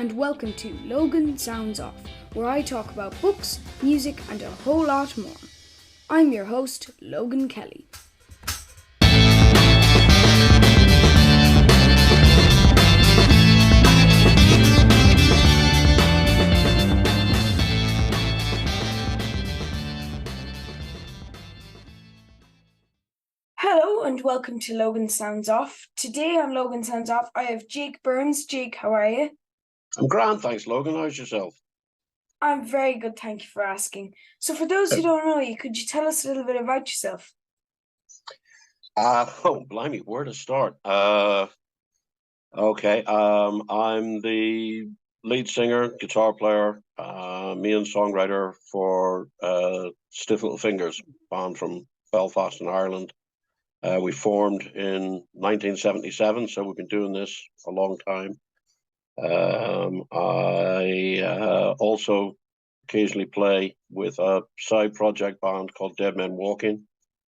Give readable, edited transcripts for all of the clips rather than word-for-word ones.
and welcome to Logan Sounds Off, where I talk about books, music, and a whole lot more. I'm your host, Logan Kelly. Hello and welcome to Logan Sounds Off. Today on Logan Sounds Off, I have Jake Burns. Jake, how are you? I'm grand, thanks, Logan. How's yourself? I'm very good, thank you for asking. So for those who don't know you, could you tell us a little bit about yourself? Blimey, where to start? I'm the lead singer, guitar player, main songwriter for Stiff Little Fingers, band from Belfast in Ireland. We formed in 1977, so we've been doing this a long time. I also occasionally play with a side project band called Dead Men Walking,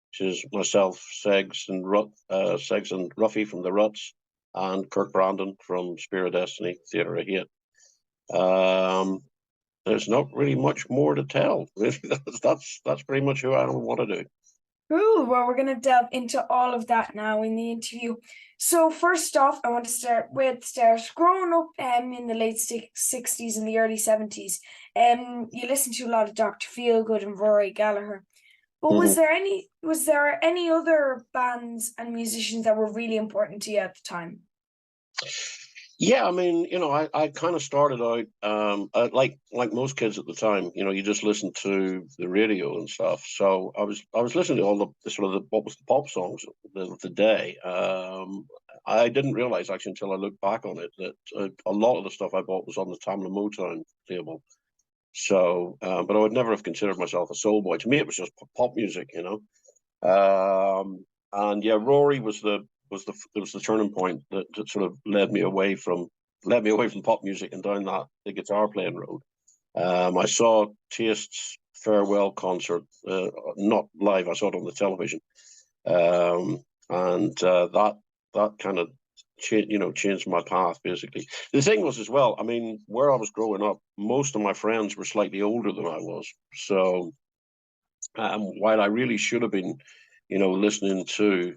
which is myself, Segs and Ruffy from the Ruts, and Kirk Brandon from Spear of Destiny, Theatre of Hate. There's not really much more to tell. That's pretty much who I want to do. Cool. Well, we're going to delve into all of that now in the interview. So first off, I want to start growing up in the late 60s and the early 70s. You listened to a lot of Dr. Feelgood and Rory Gallagher. But was there any other bands and musicians that were really important to you at the time? Yeah, I mean, I kind of started out like most kids at the time. You just listened to the radio and stuff. So I was listening to all the sort of what was the pop songs of the day. I didn't realize actually until I looked back on it that a lot of the stuff I bought was on the Tamla Motown label. So, but I would never have considered myself a soul boy. To me, it was just pop music, and yeah, Rory was the turning point that sort of led me away from pop music and down the guitar playing road. I saw Taste's farewell concert, not live. I saw it on the television, and that kind of changed my path basically. The thing was as well, I mean, where I was growing up, most of my friends were slightly older than I was, so while I really should have been, listening to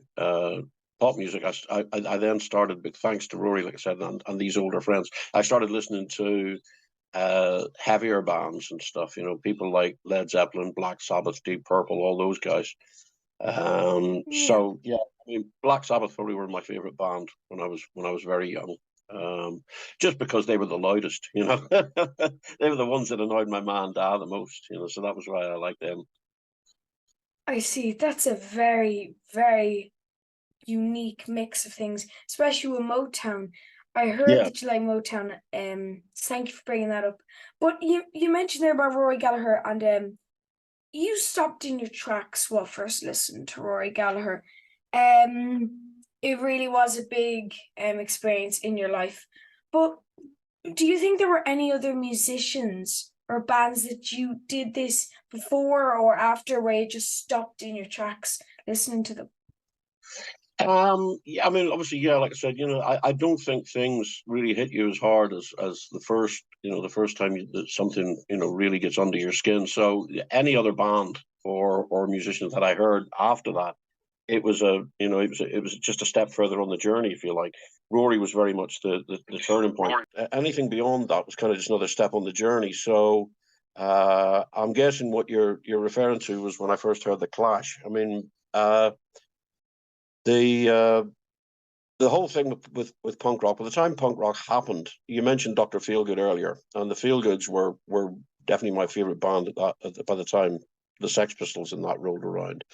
pop music, I then started, thanks to Rory, like I said, and these older friends, I started listening to heavier bands and stuff, people like Led Zeppelin, Black Sabbath, Deep Purple, all those guys. So yeah, I mean, Black Sabbath probably were my favorite band when I was very young. Just because they were the loudest, they were the ones that annoyed my ma and dad the most, so that was why I liked them. I see. That's a very, very unique mix of things, especially with Motown. I heard that you like Motown. Thank you for bringing that up. But you mentioned there about Rory Gallagher, and you stopped in your tracks while first listening to Rory Gallagher. It really was a big experience in your life. But do you think there were any other musicians or bands that you did this before or after where you just stopped in your tracks listening to them? Yeah, I mean, obviously, yeah, like I said, I don't think things really hit you as hard as the first time that something, really gets under your skin. So any other band or musician that I heard after that, it was just a step further on the journey, if you like. Rory was very much the turning point. Anything beyond that was kind of just another step on the journey. So I'm guessing what you're referring to was when I first heard the Clash. I mean, the whole thing with punk rock, by the time punk rock happened, you mentioned Dr. Feelgood earlier, and the Feelgoods were definitely my favorite band by the time the Sex Pistols and that rolled around.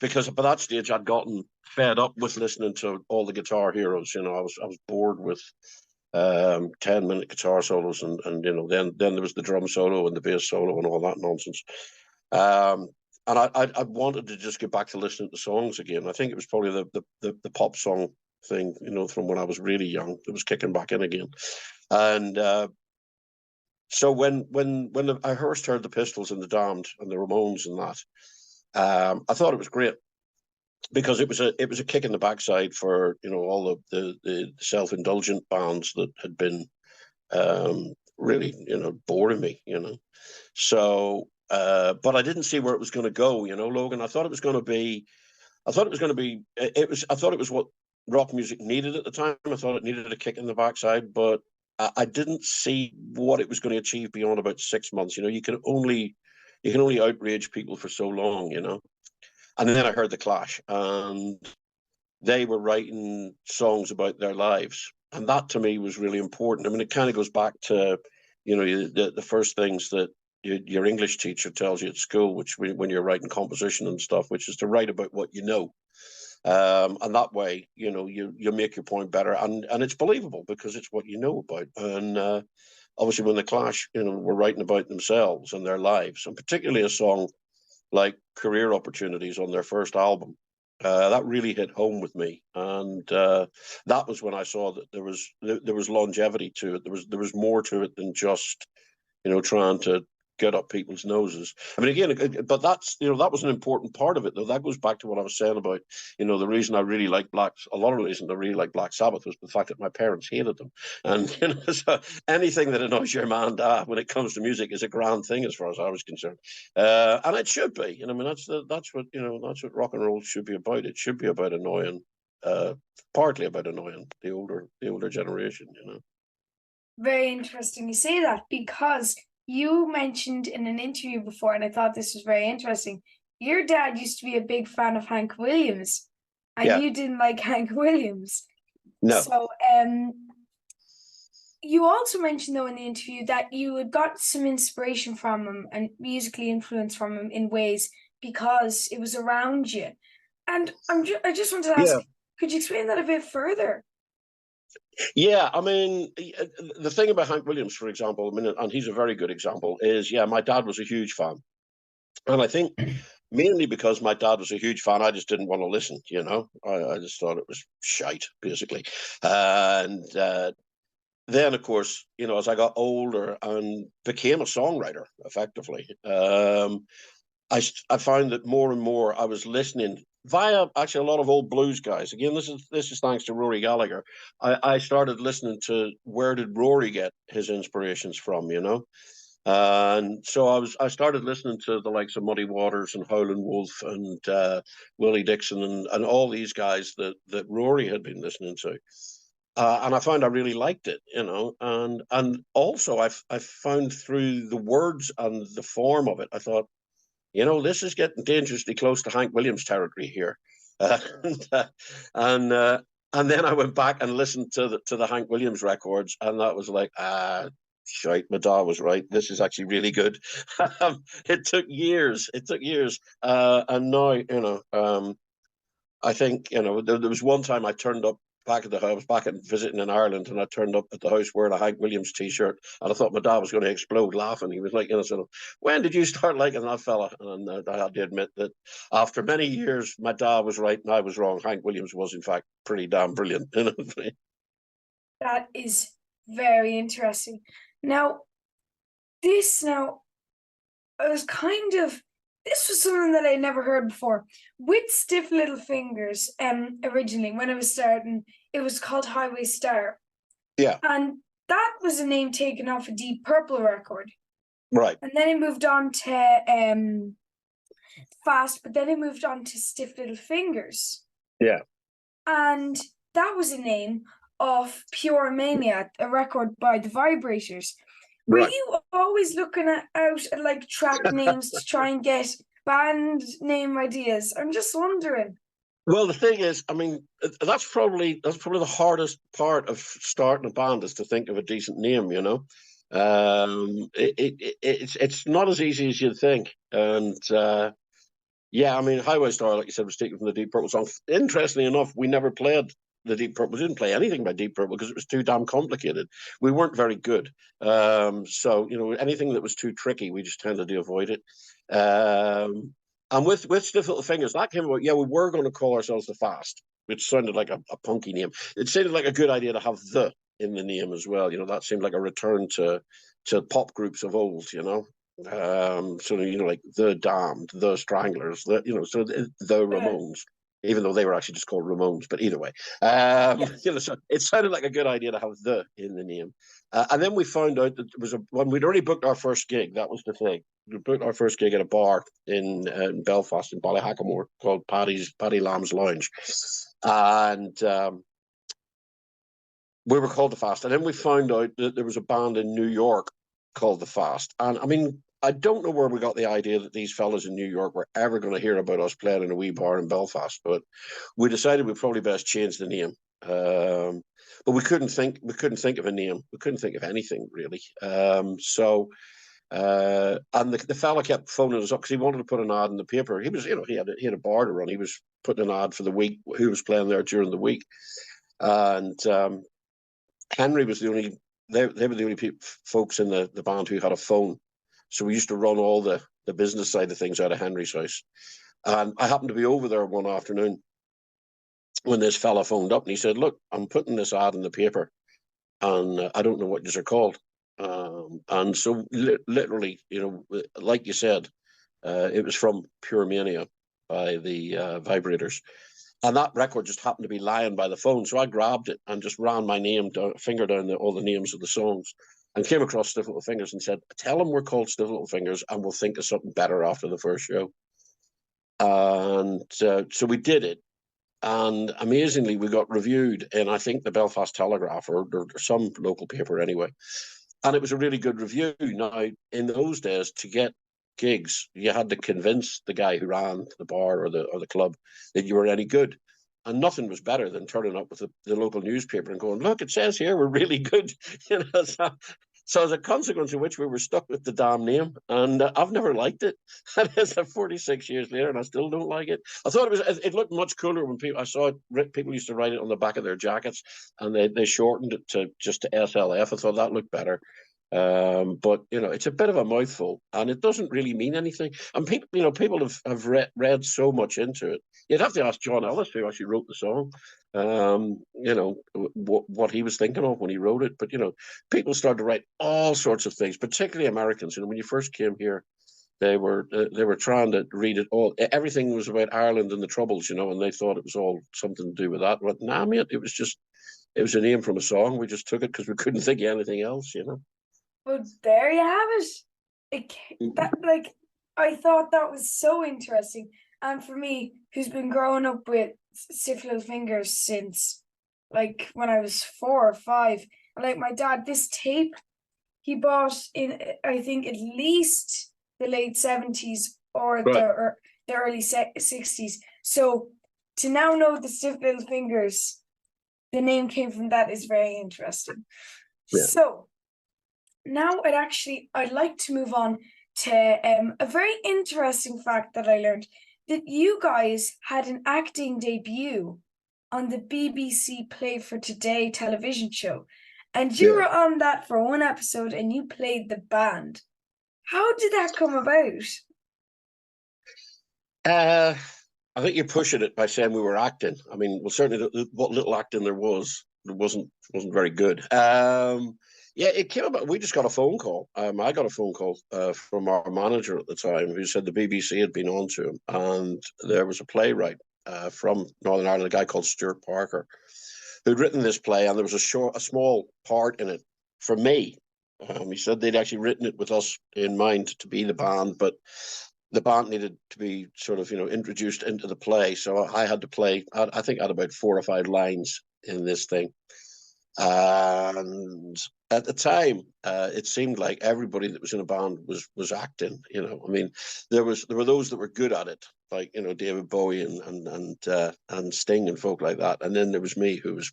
Because by that stage I'd gotten fed up with listening to all the guitar heroes. I was bored with 10-minute guitar solos, and then there was the drum solo and the bass solo and all that nonsense. And I wanted to just get back to listening to songs again. I think it was probably the pop song thing, from when I was really young, that was kicking back in again. And so when I first heard the Pistols and the Damned and the Ramones and that, I thought it was great because it was a kick in the backside for all the self-indulgent bands that had been really, boring me, So, but I didn't see where it was going to go, Logan. I thought it was going to be, I thought it was what rock music needed at the time. I thought it needed a kick in the backside, but I didn't see what it was going to achieve beyond about 6 months. You can only outrage people for so long, And then I heard the Clash, and they were writing songs about their lives, and that to me was really important. I mean, it kind of goes back to, the first things that your English teacher tells you at school, which when you're writing composition and stuff, which is to write about what you know. And that way, you make your point better, and it's believable because it's what you know about. And obviously, when the Clash, were writing about themselves and their lives, and particularly a song like "Career Opportunities" on their first album, that really hit home with me, and that was when I saw that there was longevity to it. There was more to it than just trying to get up people's noses. I mean, again, but that was an important part of it, though. That goes back to what I was saying about, the reason I really like a lot of the reason I really like Black Sabbath was the fact that my parents hated them. And, so anything that annoys your man, dad, when it comes to music is a grand thing as far as I was concerned. And it should be. I mean, that's what rock and roll should be about. It should be about annoying, partly about annoying the older generation, Very interesting you say that, because you mentioned in an interview before, and I thought this was very interesting. Your dad used to be a big fan of Hank Williams, and Yeah. you didn't like Hank Williams. No. So, you also mentioned though in the interview that you had got some inspiration from him and musically influenced from him in ways because it was around you. And I just wanted to ask, Yeah. could you explain that a bit further? Yeah, I mean, the thing about Hank Williams, for example, I mean, and he's a very good example, is yeah, my dad was a huge fan. And I think mainly because my dad was a huge fan, I just didn't want to listen, I just thought it was shite, basically. And then, of course, as I got older and became a songwriter, effectively, I found that more and more I was listening via actually a lot of old blues guys. Again, this is thanks to Rory Gallagher. I started listening to where did Rory get his inspirations from, and so I started listening to the likes of Muddy Waters and Howlin' Wolf and Willie Dixon and all these guys that Rory had been listening to. And I found I really liked it, and also I found through the words and the form of it, I thought, this is getting dangerously close to Hank Williams territory here. And, and and then I went back and listened to the Hank Williams records, and that was like, shite, my dad was right. This is actually really good. It took years. And now, I think, there was one time I turned up back at the house, I was back visiting in Ireland, and I turned up at the house wearing a Hank Williams t-shirt, and I thought my dad was going to explode laughing. He was like, sort of, when did you start liking that fella? And I had to admit that after many years, my dad was right and I was wrong. Hank Williams was, in fact, pretty damn brilliant. That is very interesting. Now, I was this was something that I never heard before. With Stiff Little Fingers, originally when I was starting, it was called Highway Star. Yeah. And that was a name taken off a Deep Purple record. Right. And then it moved on to Fast, but then it moved on to Stiff Little Fingers. Yeah. And that was a name of Pure Mania, a record by the Vibrators. Were you always looking out at like track names to try and get band name ideas? I'm just wondering. Well, the thing is, I mean, that's probably the hardest part of starting a band, is to think of a decent name. It's not as easy as you'd think, and yeah, I mean, Highway Star, like you said, was taken from the Deep Purple song. Interestingly enough, we never played the Deep Purple. We didn't play anything by Deep Purple because it was too damn complicated. We weren't very good. So, anything that was too tricky, we just tended to avoid it. And with Stiff Little Fingers, that came about, yeah, we were going to call ourselves The Fast, which sounded like a punky name. It sounded like a good idea to have the in the name as well. That seemed like a return to pop groups of old, so like the Damned, the Stranglers, so the Ramones. even though they were actually just called Ramones. But either way, Yeah. so it sounded like a good idea to have the in the name. And then we found out that there was when we'd already booked our first gig. That was the thing. We booked our first gig at a bar in Belfast in Ballyhackamore called Paddy Lamb's Lounge, and we were called the Fast. And then we found out that there was a band in New York called the Fast. And I mean, I don't know where we got the idea that these fellas in New York were ever going to hear about us playing in a wee bar in Belfast, but we decided we'd probably best change the name. But we couldn't think of a name. We couldn't think of anything really. And the fella kept phoning us up because he wanted to put an ad in the paper. He was, he had a bar to run. He was putting an ad for the week, who was playing there during the week. And Henry was the only, they were the only folks in the band who had a phone. So we used to run all the business side of things out of Henry's house. And I happened to be over there one afternoon when this fella phoned up and he said, look, I'm putting this ad in the paper and I don't know what these are called. And so literally, like you said, it was from Pure Mania by the Vibrators. And that record just happened to be lying by the phone. So I grabbed it and just ran my finger down all the names of the songs and came across Stiff Little Fingers and said, tell them we're called Stiff Little Fingers and we'll think of something better after the first show. And so we did it. And amazingly, we got reviewed in, I think, the Belfast Telegraph or some local paper anyway. And it was a really good review. Now, in those days, to get gigs, you had to convince the guy who ran the bar or the club that you were any good. And nothing was better than turning up with the local newspaper and going, look, it says here we're really good. So as a consequence of which we were stuck with the damn name. And I've never liked it. And it's 46 years later and I still don't like it. I thought it looked much cooler when I saw it. People used to write it on the back of their jackets and they shortened it to SLF. I thought that looked better. But it's a bit of a mouthful and it doesn't really mean anything. And people have read so much into it. You'd have to ask John Ellis, who actually wrote the song, what he was thinking of when he wrote it. But people started to write all sorts of things, particularly Americans. When you first came here, they were trying to read it all. Everything was about Ireland and the Troubles, and they thought it was all something to do with that. But nah, mate, it was a name from a song. We just took it because we couldn't think of anything else, Well, there you have it. I thought that was so interesting. And for me, who's been growing up with Stiff Little Fingers since like when I was 4 or 5, and like my dad, this tape he bought in I think at least the late 70s or right. the early 60s. So to now know the Stiff Little Fingers, the name came from that is very interesting. Yeah. So now I'd like to move on to a very interesting fact that I learned, that you guys had an acting debut on the BBC Play for Today television show. And you were on that for one episode and you played the band. How did that come about? I think you're pushing it by saying we were acting. I mean, well, certainly what little acting there wasn't very good. Yeah, it came about. We just got a phone call. I got a phone call from our manager at the time who said the BBC had been on to him, and there was a playwright from Northern Ireland, a guy called Stuart Parker, who'd written this play, and there was a small part in it for me. He said they'd actually written it with us in mind to be the band, but the band needed to be sort of introduced into the play. So I had to play. I think I had about 4 or 5 lines in this thing. And at the time, it seemed like everybody that was in a band was acting. I mean, there were those that were good at it, like David Bowie and Sting and folk like that. And then there was me, who was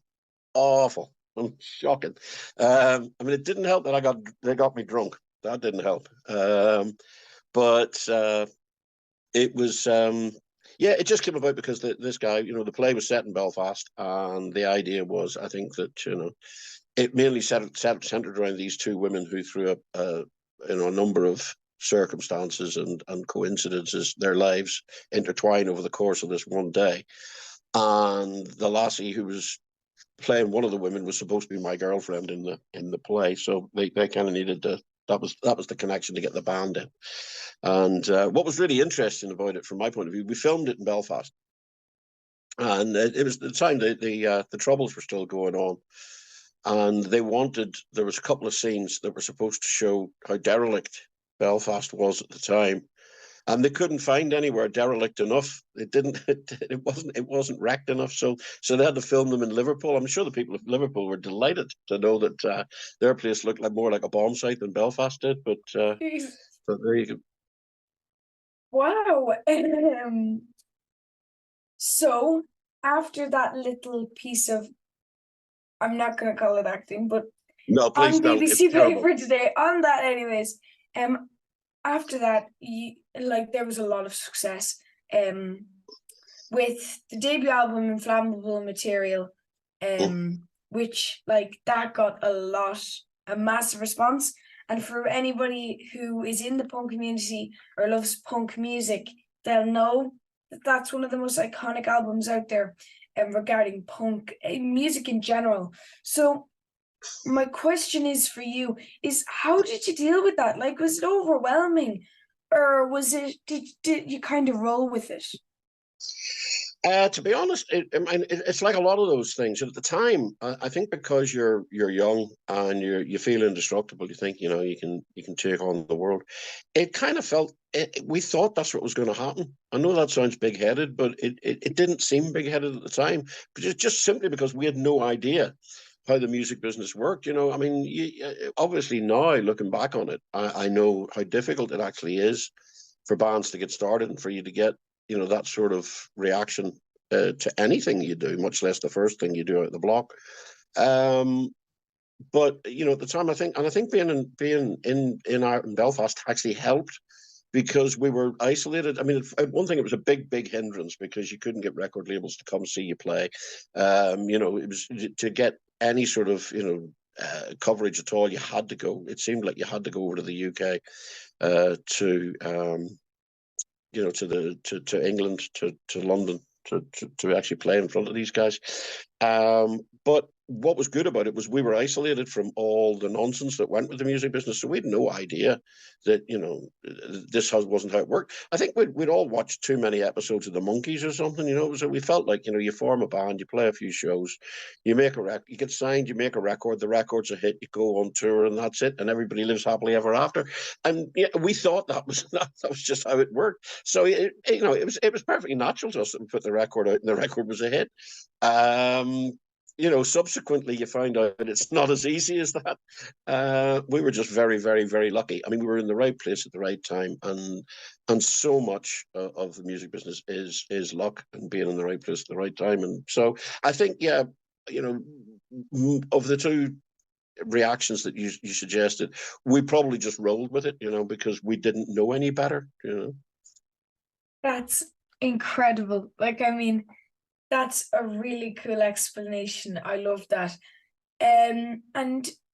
awful and shocking. I mean, it didn't help that they got me drunk. That didn't help. But it was. Yeah, it just came about because this guy, the play was set in Belfast, and the idea was, I think that it mainly centered around these 2 women who, through a number of circumstances and coincidences, their lives intertwine over the course of this one day. And the lassie who was playing one of the women was supposed to be my girlfriend in the play, so they kind of needed to. That was the connection to get the band in. And what was really interesting about it, from my point of view, we filmed it in Belfast. And it was the time the Troubles were still going on, and there was a couple of scenes that were supposed to show how derelict Belfast was at the time, and they couldn't find anywhere derelict enough. It didn't. It wasn't wrecked enough. So they had to film them in Liverpool. I'm sure the people of Liverpool were delighted to know that their place looked like more like a bomb site than Belfast did. But there you go. Wow. So after that little piece of, I'm not going to call it acting, but No, please on don't. It's BBC terrible. Paper today, on that anyways, after that, like there was a lot of success with the debut album Inflammable Material, which like that got a massive response. And for anybody who is in the punk community or loves punk music, they'll know that that's one of the most iconic albums out there regarding punk music in general. So my question is for you is how did you deal with that? Like, was it overwhelming, or was it did you kind of roll with it? To be honest, it's like a lot of those things. At the time, I think because you're young and you feel indestructible, you think you can take on the world. It kind of felt we thought that's what was going to happen. I know that sounds big headed, but it didn't seem big headed at the time. But just simply because we had no idea how the music business worked. I mean, obviously now looking back on it, I know how difficult it actually is for bands to get started and for you to get that sort of reaction to anything you do, much less the first thing you do out of the block. But at the time, I think being in Belfast actually helped because we were isolated. I mean, one thing, it was a big hindrance because you couldn't get record labels to come see you play. It was to get any sort of coverage at all. You had to go. It seemed like you had to go over to the UK to England, to London to actually play in front of these guys. But what was good about it was we were isolated from all the nonsense that went with the music business. So we had no idea that, this wasn't how it worked. I think we'd all watched too many episodes of The Monkees or something, so we felt like, you form a band, you play a few shows, you make a record, you get signed, you make a record, the record's a hit, you go on tour and that's it. And everybody lives happily ever after. And yeah, we thought that was just how it worked. So it was perfectly natural to us that we put the record out and the record was a hit. Subsequently you find out that it's not as easy as that. We were just very, very, very lucky. I mean, we were in the right place at the right time, and so much of the music business is luck and being in the right place at the right time. And so I think, yeah, of the two reactions that you suggested, we probably just rolled with it, because we didn't know any better. That's incredible. Like, I mean, that's a really cool explanation. I love that. And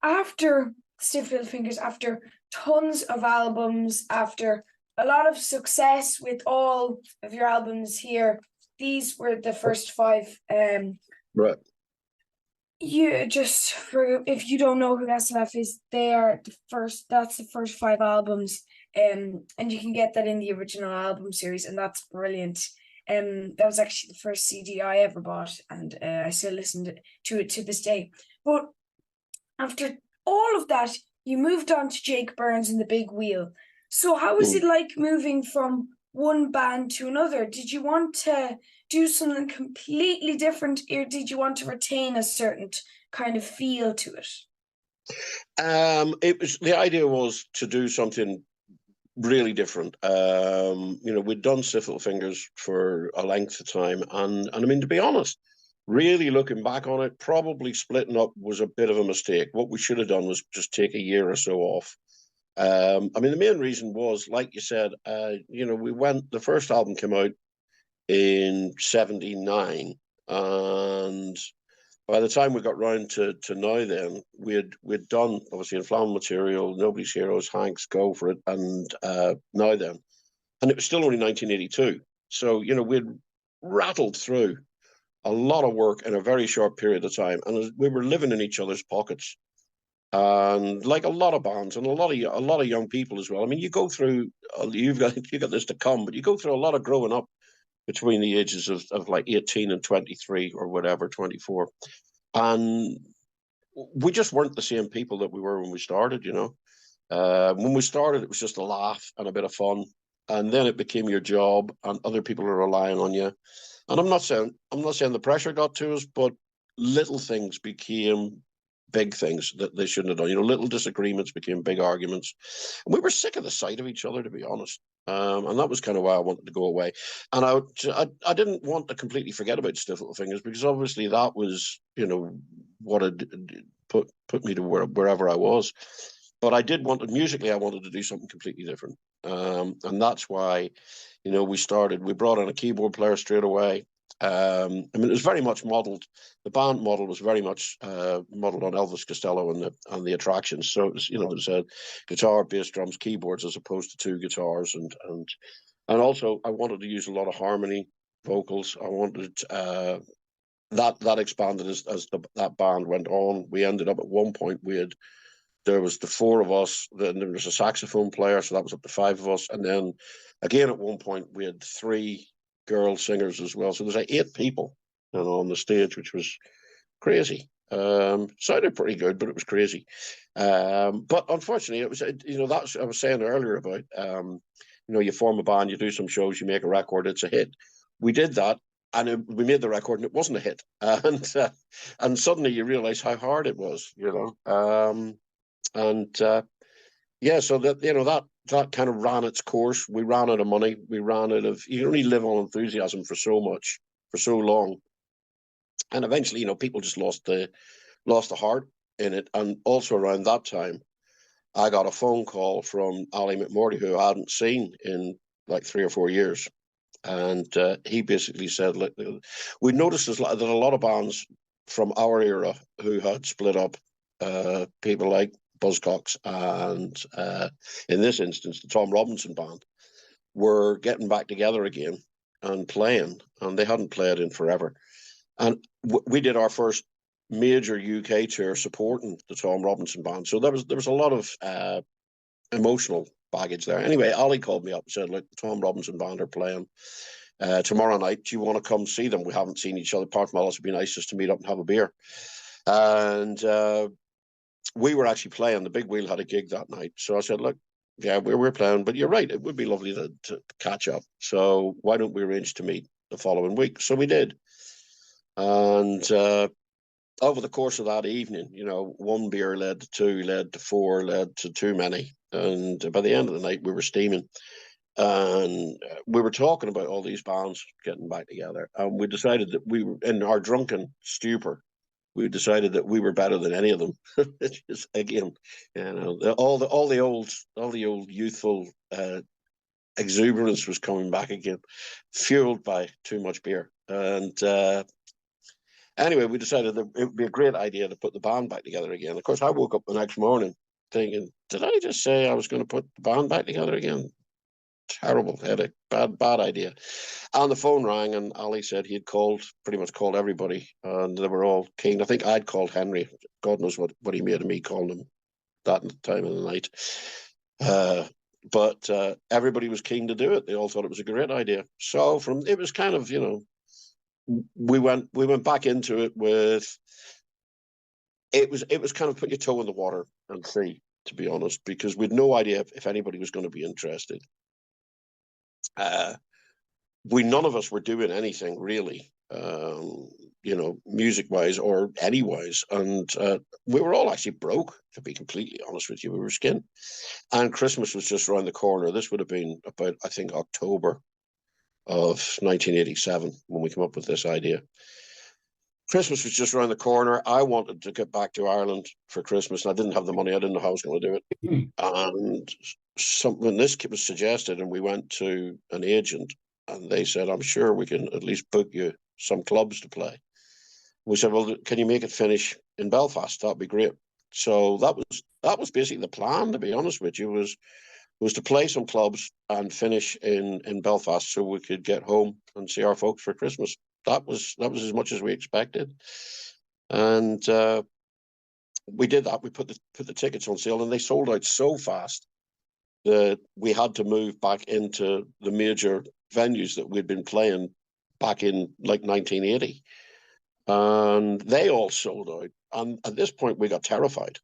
after Stiff Little Fingers, after tons of albums, after a lot of success with all of your albums here, these were the first five. Right. You just, for if you don't know who SLF is, they are the first. That's the first five albums, and you can get that in the original album series, and that's brilliant. That was actually the first CD I ever bought, and I still listen to it to this day. But after all of that, you moved on to Jake Burns and the Big Wheel. So how was it like moving from one band to another? Did you want to do something completely different, or did you want to retain a certain kind of feel to it? The idea was to do something really different. We'd done Stiff Little Fingers for a length of time, and I mean, to be honest, really looking back on it, probably splitting up was a bit of a mistake. What we should have done was just take a year or so off. I mean, the main reason was, like you said, the first album came out in '79, and by the time we got round to now, then we'd done obviously Inflammable Material, Nobody's Heroes, Hanks, Go for It, and Now Then, and it was still only 1982. So we'd rattled through a lot of work in a very short period of time, and we were living in each other's pockets. And like a lot of bands and a lot of young people as well. I mean, you go through, you've got this to come, but you go through a lot of growing up between the ages of like 18 and 23 or whatever, 24. And we just weren't the same people that we were when we started, you know. When we started, it was just a laugh and a bit of fun. And then it became your job and other people are relying on you. And I'm not saying the pressure got to us, but little things became big things that they shouldn't have done. You know, little disagreements became big arguments. And we were sick of the sight of each other, to be honest. And that was kind of why I wanted to go away. And I didn't want to completely forget about Stiff Little Fingers, because obviously that was, you know, what had put me to wherever I was. But I did want to, musically, I wanted to do something completely different. And that's why, you know, we brought in a keyboard player straight away. I mean, it was very much modelled. The band model was very much modelled on Elvis Costello and the Attractions. So it was, you know, it was a guitar, bass, drums, keyboards, as opposed to two guitars, and also I wanted to use a lot of harmony vocals. I wanted that expanded as that band went on. We ended up at one point there was the four of us, then there was a saxophone player, so that was up to five of us. And then again, at one point, we had three girl singers as well. So there's like 8 people, you know, on the stage, which was crazy. Sounded pretty good, but it was crazy. But unfortunately, it was, you know, that's I was saying earlier about, you know, you form a band, you do some shows, you make a record, it's a hit. We did that, and we made the record, and it wasn't a hit. And suddenly you realize how hard it was, you know. And yeah, so that, you know, that kind of ran its course. We ran out of money. We ran out of, you only live on enthusiasm for so much, for so long, and eventually, you know, people just lost the heart in it. And also around that time, I got a phone call from Ali McMurdy, who I hadn't seen in like 3 or 4 years, and he basically said, "Look, we noticed that a lot of bands from our era who had split up, people like Buzzcocks and, in this instance, the Tom Robinson Band, were getting back together again and playing, and they hadn't played in forever. And we did our first major UK tour supporting the Tom Robinson Band, so there was a lot of emotional baggage there. Anyway, Ali called me up and said, "Look, the Tom Robinson Band are playing tomorrow night. Do you want to come see them? We haven't seen each other. Apart from Alice, it'd be nice just to meet up and have a beer." And we were actually playing. The Big Wheel had a gig that night. So I said, "Look, yeah, we're playing, but you're right. It would be lovely to catch up. So why don't we arrange to meet the following week?" So we did. And over the course of that evening, you know, one beer led to two, led to four, led to too many. And by the end of the night, we were steaming. And we were talking about all these bands getting back together. And we decided that we were, in our drunken stupor, we decided that we were better than any of them. It's just, again, you know, all the old youthful exuberance was coming back again, fueled by too much beer. And anyway, we decided that it would be a great idea to put the band back together again. Of course, I woke up the next morning thinking, did I just say I was going to put the band back together again? Terrible headache, bad idea. And the phone rang, and Ali said he'd pretty much called everybody, and they were all keen. I think I'd called Henry. God knows what he made of me calling him that time of the night. But everybody was keen to do it. They all thought it was a great idea. So it was kind of, you know, we went back into it with, it was kind of put your toe in the water and see, to be honest, because we'd no idea if anybody was going to be interested. None of us were doing anything really, you know, music wise or any wise, and we were all actually broke, to be completely honest with you. We were skint, and Christmas was just around the corner. This would have been about, I think, October of 1987 when we came up with this idea. Christmas was just around the corner. I wanted to get back to Ireland for Christmas, and I didn't have the money. I didn't know how I was going to do it. And when this was suggested, and we went to an agent, and they said, "I'm sure we can at least book you some clubs to play." We said, "Well, can you make it finish in Belfast? That'd be great." So that was basically the plan, to be honest with you, was to play some clubs and finish in Belfast so we could get home and see our folks for Christmas. That was as much as we expected, and we did that. We put the tickets on sale, and they sold out so fast that we had to move back into the major venues that we'd been playing back in like 1980. And they all sold out. And at this point, we got terrified,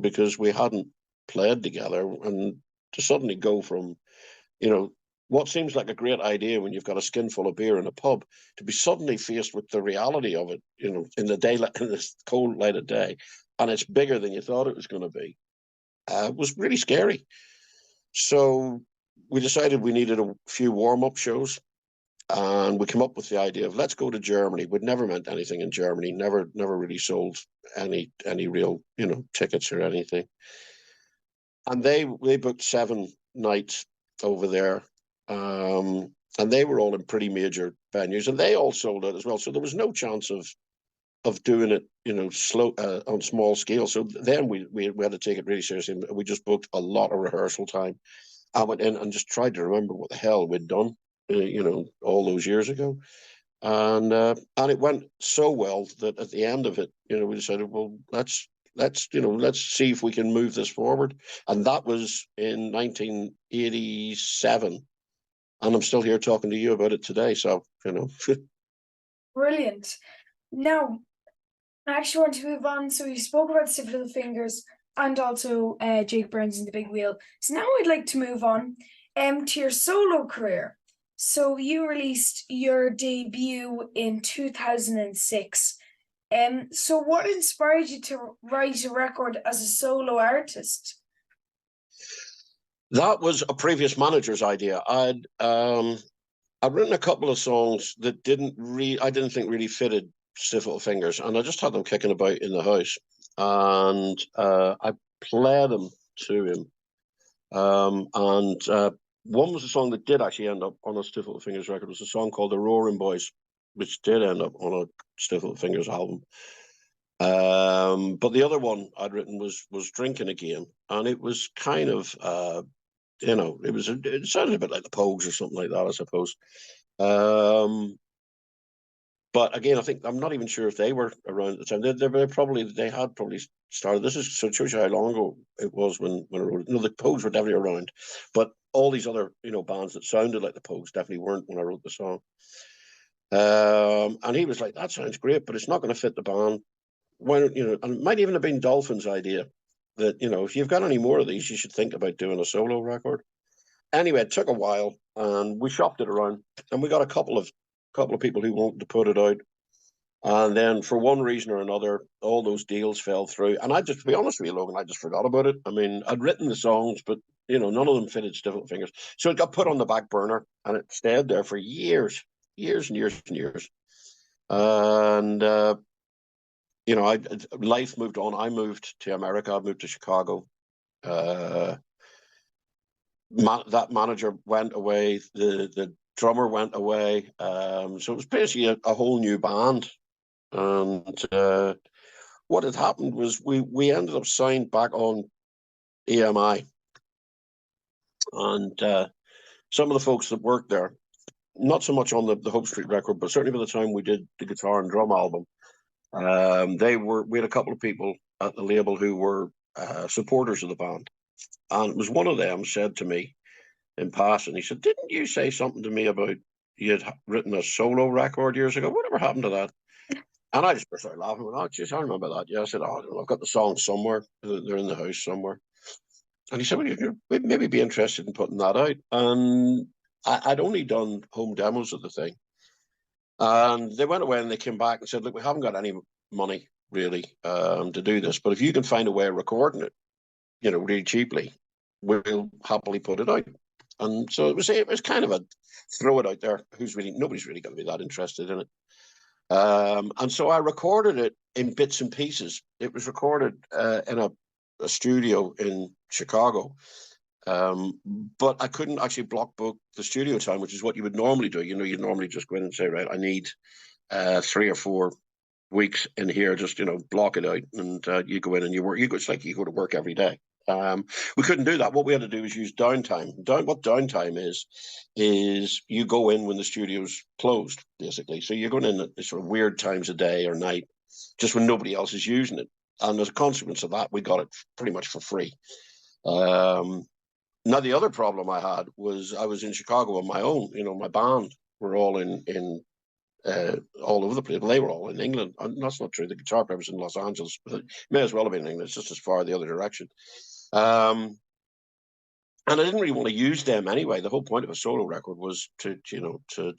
because we hadn't played together. And to suddenly go from, what seems like a great idea when you've got a skin full of beer in a pub, to be suddenly faced with the reality of it, in the daylight, in this cold light of day, and it's bigger than you thought it was going to be, was really scary. So we decided we needed a few warm-up shows, and we came up with the idea of, let's go to Germany. We'd never meant anything in Germany, never really sold any real, tickets or anything. And they booked 7 nights over there. And they were all in pretty major venues, and they all sold out as well. So there was no chance of doing it, slow on small scale. So then we had to take it really seriously. We just booked a lot of rehearsal time. I went in and just tried to remember what the hell we'd done, all those years ago, and it went so well that at the end of it, we decided, well, let's see if we can move this forward, and that was in 1987. And I'm still here talking to you about it today. So, Brilliant. Now, I actually want to move on. So you spoke about Stiff Little Fingers and also Jake Burns and the Big Wheel. So now I'd like to move on to your solo career. So you released your debut in 2006. So what inspired you to write a record as a solo artist? That was a previous manager's idea. I'd written a couple of songs that I didn't think really fitted Stiff Little Fingers, and I just had them kicking about in the house, and I played them to him. And one was a song that did actually end up on a Stiff Little Fingers record. It was a song called The Roaring Boys, which did end up on a Stiff Little Fingers album. But the other one I'd written was Drinking Again, and it was kind of it sounded a bit like the Pogues or something like that, I suppose. But again, I'm not even sure if they were around at the time. They had probably started. This is, so it shows you how long ago it was when I wrote it. The Pogues were definitely around, but all these other bands that sounded like the Pogues definitely weren't when I wrote the song. And he was like, "That sounds great, but it's not going to fit the band." Why don't and it might even have been Dolphin's idea that if you've got any more of these, you should think about doing a solo record. Anyway, it took a while, and we shopped it around, and we got a couple of people who wanted to put it out. And then for one reason or another, all those deals fell through. And to be honest with you, Logan, I just forgot about it. I mean, I'd written the songs, but none of them fitted Stiff Little Fingers. So it got put on the back burner, and it stayed there for years and years and years. And life moved on. I moved to America. I moved to Chicago. That manager went away. The drummer went away. So it was basically a whole new band. And what had happened was we ended up signed back on EMI. And some of the folks that worked there, not so much on the Hope Street record, but certainly by the time we did the guitar and drum album, we had a couple of people at the label who were supporters of the band. And it was one of them said to me in passing, he said, "Didn't you say something to me about you had written a solo record years ago? Whatever happened to that?" And I just started laughing. Went, "Oh, geez, I remember that." Yeah, I said, "Oh, I've got the songs somewhere. They're in the house somewhere." And he said, "Well, you'd maybe be interested in putting that out." And I'd only done home demos of the thing. And they went away and they came back and said, "Look, we haven't got any money really to do this, but if you can find a way of recording it, really cheaply, we'll happily put it out." And so it was kind of a throw it out there. Nobody's really going to be that interested in it. And so I recorded it in bits and pieces. It was recorded in a studio in Chicago. But I couldn't actually block book the studio time, which is what you would normally do. You'd normally just go in and say, "Right, I need 3 or 4 weeks in here, just, block it out." And you go in and you work. It's like you go to work every day. We couldn't do that. What we had to do was use downtime. What downtime is you go in when the studio's closed, basically. So you're going in at sort of weird times of day or night, just when nobody else is using it. And as a consequence of that, we got it pretty much for free. Now, the other problem I had was I was in Chicago on my own. You know, my band were all in all over the place. Well, they were all in England. And that's not true. The guitar player was in Los Angeles, but it may as well have been in England. It's just as far the other direction. And I didn't really want to use them anyway. The whole point of a solo record was to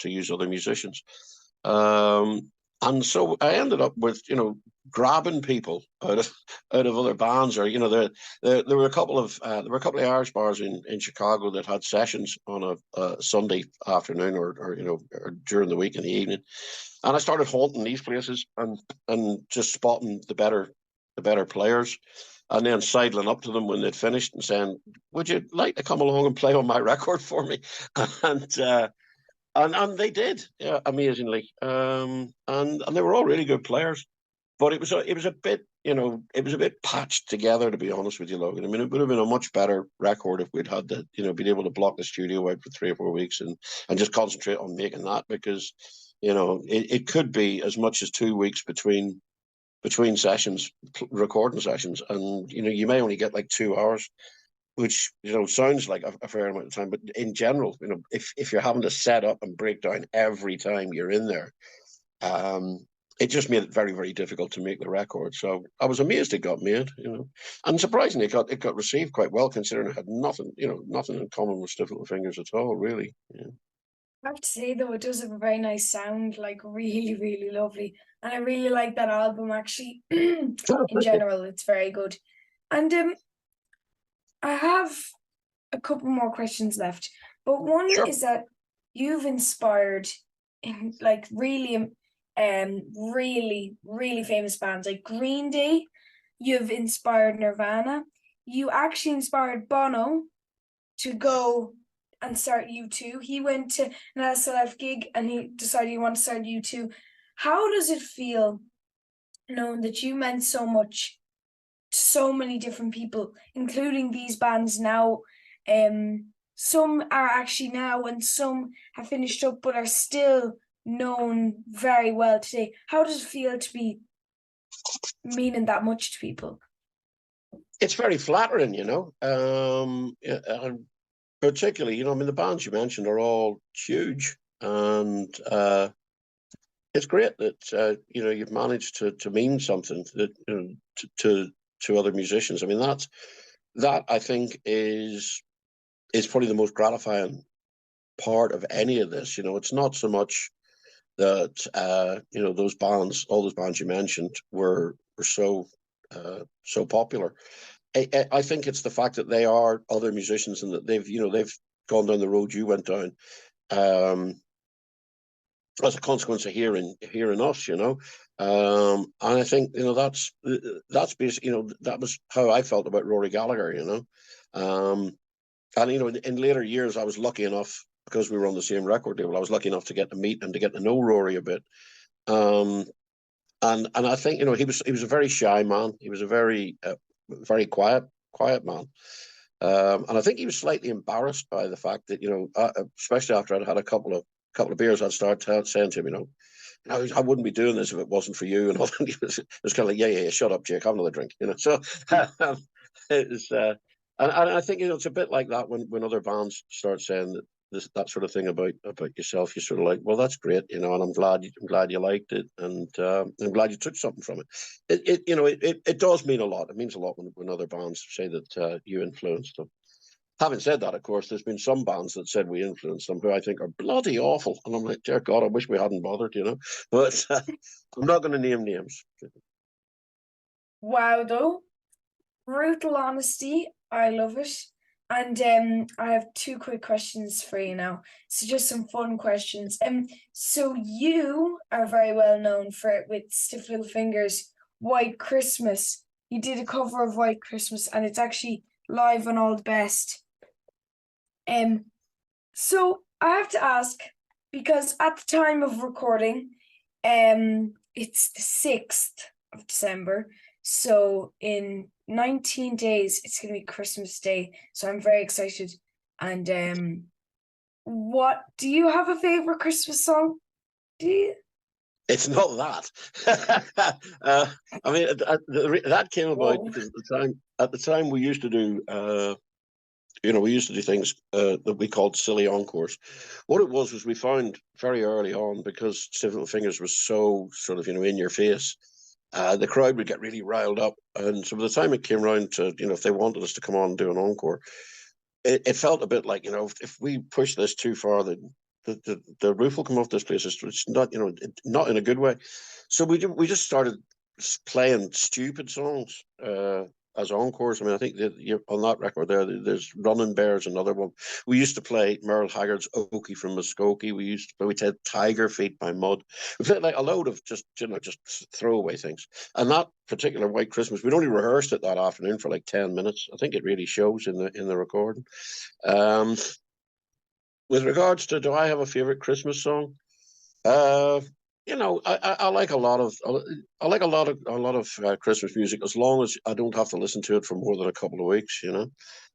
use other musicians. And so I ended up with, grabbing people out of other bands, or there were a couple of Irish bars in Chicago that had sessions on a Sunday afternoon or during the week in the evening, and I started haunting these places and just spotting the better players, and then sidling up to them when they'd finished and saying, "Would you like to come along and play on my record for me?" And they did, yeah, amazingly. And they were all really good players, but it was a bit patched together, to be honest with you, Logan. I mean, it would have been a much better record if we'd had been able to block the studio out for 3 or 4 weeks and just concentrate on making that, because it could be as much as 2 weeks between sessions, recording sessions, and you may only get like 2 hours, which sounds like a fair amount of time, but in general, if you're having to set up and break down every time you're in there, it just made it very, very difficult to make the record. So I was amazed it got made, and surprisingly, it got received quite well, considering it had nothing in common with Stiff Little Fingers at all, really. Yeah. I have to say though, it does have a very nice sound, like really, really lovely. And I really like that album actually. In general, it's very good. And I have a couple more questions left. But one Sure. is that you've inspired like really really, really famous bands like Green Day. You've inspired Nirvana. You actually inspired Bono to go and start U2. He went to an SLF gig and he decided he wanted to start U2. How does it feel knowing that you meant so much to so many different people, including these bands now? Some are actually now and some have finished up but are still known very well today. How does it feel to be meaning that much to people? It's very flattering, particularly, I mean, the bands you mentioned are all huge, and it's great that you've managed to mean something that to other musicians. I mean, that I think is probably the most gratifying part of any of this. It's not so much that all those bands you mentioned were so popular. I think it's the fact that they are other musicians and that they've gone down the road you went down, as a consequence of hearing us, and I think that's basically that was how I felt about Rory Gallagher, and in later years I was lucky enough, because we were on the same record label, I was lucky enough to get to meet and to get to know Rory a bit, and I think he was a very shy man. He was a very very quiet man. And I think he was slightly embarrassed by the fact that, especially after I'd had a couple of beers, I'd start saying to him, I wouldn't be doing this if it wasn't for you. And all that. It was kind of like, yeah, shut up, Jake, have another drink. So it was, and I think, it's a bit like that when other bands start saying that sort of thing about yourself. You're sort of like, well, that's great, and I'm glad you liked it, and I'm glad you took something from it. It does mean a lot. It means a lot when other bands say that you influenced them. Having said that, of course, there's been some bands that said we influenced them who I think are bloody awful, and I'm like, dear God, I wish we hadn't bothered, But I'm not going to name names. Wow, though, brutal honesty. I love it. And I have 2 quick questions for you now. So just some fun questions. So you are very well known for it with Stiff Little Fingers, White Christmas. You did a cover of White Christmas, and it's actually live on All the Best. So I have to ask, because at the time of recording, it's the 6th of December. So in 19 days, it's going to be Christmas Day. So I'm very excited. And what do you have a favorite Christmas song? Do you? It's not that. I mean, that came about because at the time we used to do we used to do things that we called silly encores. What it was we found very early on, because Stiff Little Fingers was so sort of, in your face, the crowd would get really riled up. And so by the time it came around to, if they wanted us to come on and do an encore, it felt a bit like, if we push this too far, the roof will come off this place. It's not, not in a good way. So we just started playing stupid songs as encores. I mean, I think that on that record there's Running Bears, another one. We used to play Merle Haggard's Okie from Muskogee. We did Tiger Feet by Mud. We played like a load of just throwaway things. And that particular White Christmas, we'd only rehearsed it that afternoon for like 10 minutes. I think it really shows in the recording. With regards to, do I have a favorite Christmas song? I like a lot of Christmas music, as long as I don't have to listen to it for more than a couple of weeks.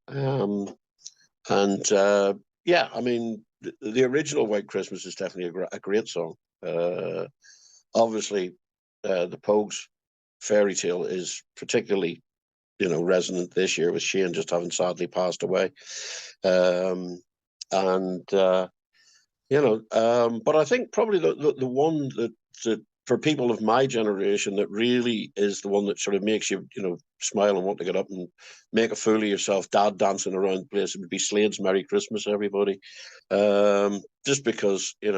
And yeah, I mean, the original White Christmas is definitely a great song. Obviously, the Pogues' Fairy Tale is particularly, resonant this year, with Shane just having sadly passed away. But I think probably the one that for people of my generation, that really is the one that sort of makes you, smile and want to get up and make a fool of yourself, dad dancing around the place, it would be Slade's Merry Christmas, everybody. Just because, it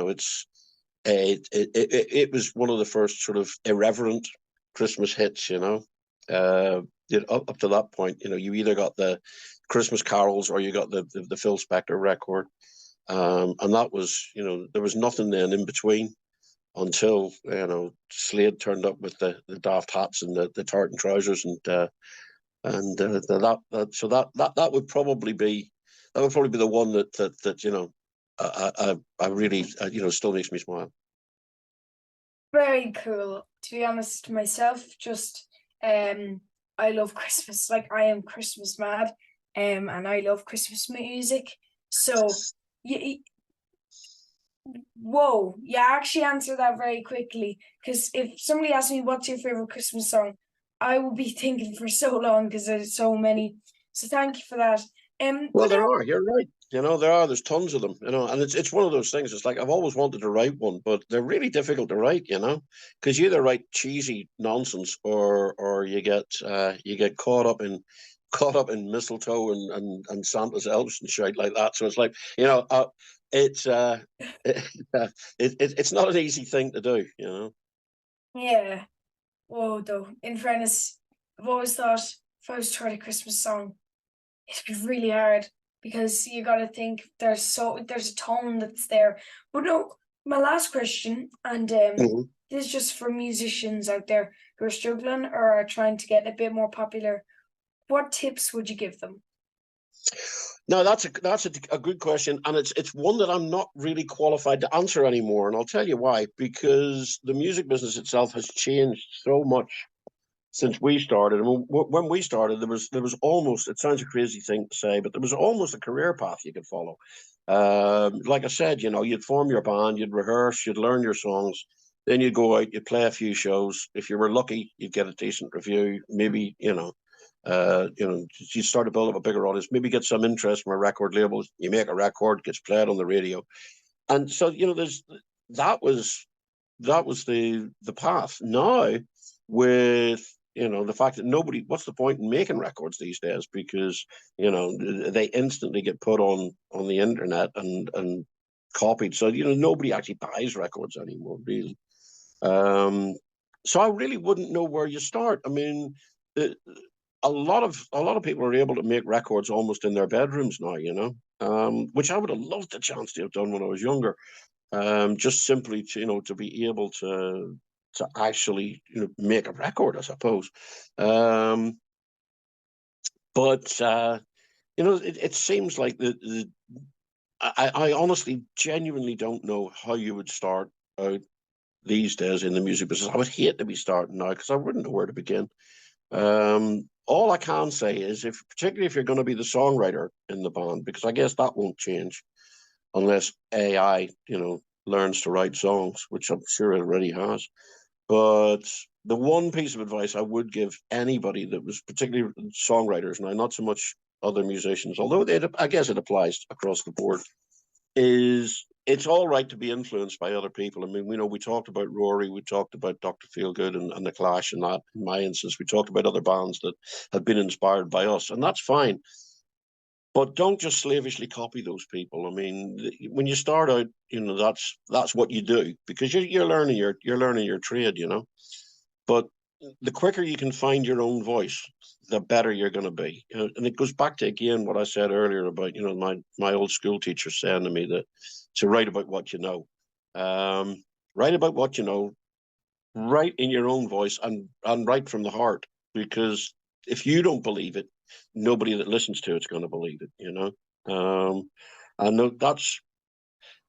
was one of the first sort of irreverent Christmas hits, up to that point, you either got the Christmas carols or you got the Phil Spector record. And that was, there was nothing then in between until, Slade turned up with the daft hats and the tartan trousers, that would probably be the one that I really, still makes me smile. Very cool. To be honest, myself, just I love Christmas. Like, I am Christmas mad, and I love Christmas music. So whoa, you actually answered that very quickly. Because if somebody asked me what's your favorite Christmas song, I will be thinking for so long, because there's so many. So thank you for that. Well, there are. You're right. There's tons of them. And it's one of those things. It's like I've always wanted to write one, but they're really difficult to write. Because you either write cheesy nonsense, or you get caught up in mistletoe and Santa's elves and shit like that. So it's like, it's it's not an easy thing to do. Yeah. Whoa, though. In fairness, I've always thought if I was to write a Christmas song, it'd be really hard, because you got to think there's a tone that's there. But no, my last question, and Mm-hmm. this is just for musicians out there who are struggling or are trying to get a bit more popular. What tips would you give them? No, that's a good question, and it's one that I'm not really qualified to answer anymore, and I'll tell you why. Because the music business itself has changed so much since we started. I mean, when we started, there was almost, it sounds a crazy thing to say, but there was almost a career path you could follow. Like I said, you'd form your band, you'd rehearse, you'd learn your songs, then you'd go out, you'd play a few shows. If you were lucky, you'd get a decent review. Maybe, you start to build up a bigger audience, maybe get some interest from a record label. You make a record, gets played on the radio. And so, that was the path. Now, with the fact that what's the point in making records these days? Because they instantly get put on the internet and copied. So nobody actually buys records anymore, really. So I really wouldn't know where you start. I mean, a lot of people are able to make records almost in their bedrooms now, which I would have loved the chance to have done when I was younger. Just simply to be able to actually make a record, I suppose. But it seems like I honestly genuinely don't know how you would start out these days in the music business. I would hate to be starting now, because I wouldn't know where to begin. All I can say is, particularly if you're going to be the songwriter in the band, because I guess that won't change unless AI, learns to write songs, which I'm sure it already has. But the one piece of advice I would give anybody that was, particularly songwriters, now not so much other musicians, although I guess it applies across the board, is it's all right to be influenced by other people. I mean, we talked about Rory, we talked about Dr. Feelgood and the Clash, and that, in my instance, we talked about other bands that have been inspired by us, and that's fine. But don't just slavishly copy those people. I mean, when you start out, that's what you do, because you're learning your trade, But the quicker you can find your own voice, the better you're going to be. And it goes back to, again, what I said earlier about, my old school teacher saying to me that to write about what you know. Write about what you know, write in your own voice, and write from the heart, because if you don't believe it, nobody that listens to it's going to believe it, I know that's,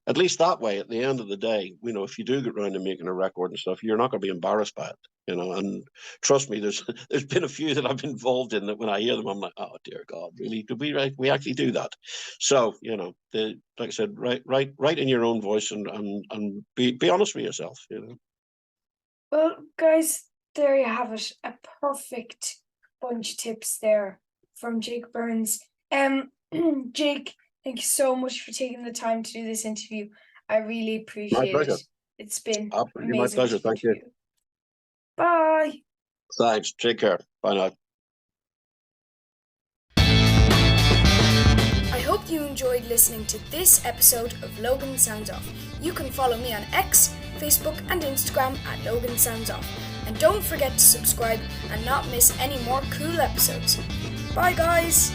at least that way, at the end of the day, if you do get around to making a record and stuff, you're not going to be embarrassed by it, and trust me, there's been a few that I've been involved in that when I hear them, I'm like, oh dear God, really? Did we actually do that? So, like I said, write in your own voice, and be honest with yourself, Well, guys, there you have it. A perfect bunch of tips there from Jake Burns. Jake, thank you so much for taking the time to do this interview. I really appreciate it. It's been absolutely amazing. My pleasure. Thank you. Bye. Thanks. Take care. Bye now. I hope you enjoyed listening to this episode of Logan Sounds Off. You can follow me on X, Facebook and Instagram at Logan Sounds Off. And don't forget to subscribe and not miss any more cool episodes. Bye guys!